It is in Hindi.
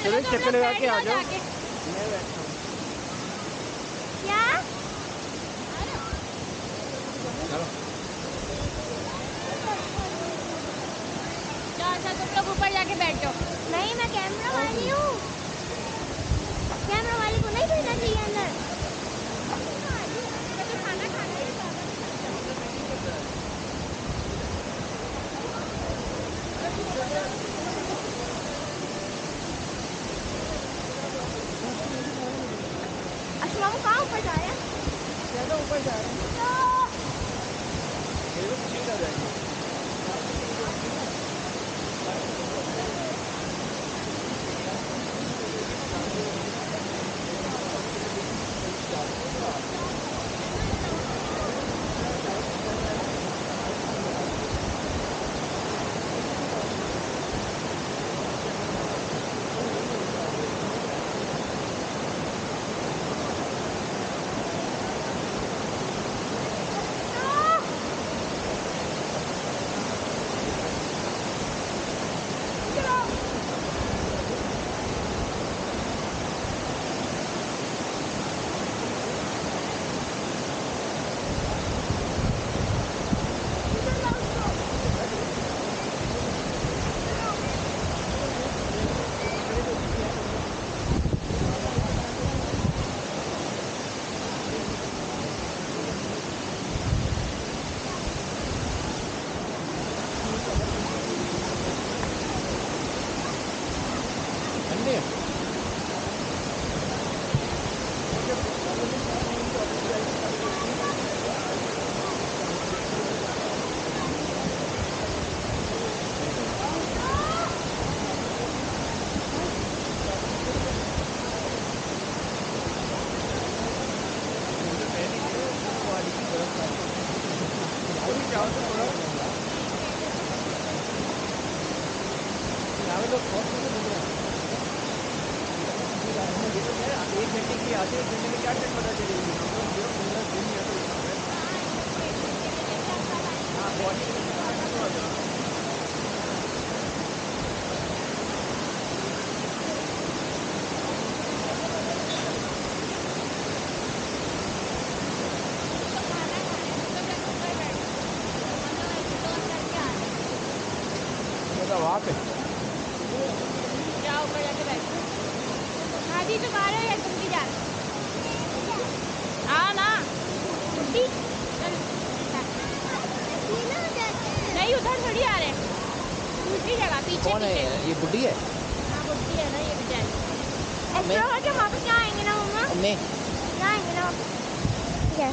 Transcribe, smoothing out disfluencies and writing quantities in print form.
चलो चक्कर लगा के आ जाओ। मैं बैठता हूँ। क्या चलो अच्छा तुम लोग ऊपर जाके बैठ जाओ। नहीं, मैं कैमरा वाली हूँ। कैमरा वाली को नहीं भेजना चाहिए अंदर। तो खाना खाना है अशमा कहाँ ऊपर जा रहे हैं? ज़्यादा ऊपर जा रहे हैं। ये लोग पीछे जाएंगे। ठंडे एक घंटे की आधे एक घंटे में क्या टाइम पता चलेगी? हाँ बॉडी वहाँ पे जाओ ऊपर जाके बैठो। आधी तो बाहर है या तुम भी जा रहे हो? हाँ ना बुड्ढी चल। सीना जाते हैं। नहीं उधर थोड़ी आ रहे दूसरी जगह पीछे कौन है पीछे। ये बुढ़ी है हाँ बुढ़ी है ना ये बेचारी। ऐसा हो कि वापस यहाँ आएंगे ना मम्मा? मैं यहाँ आएंगे ना वापस? ठीक है।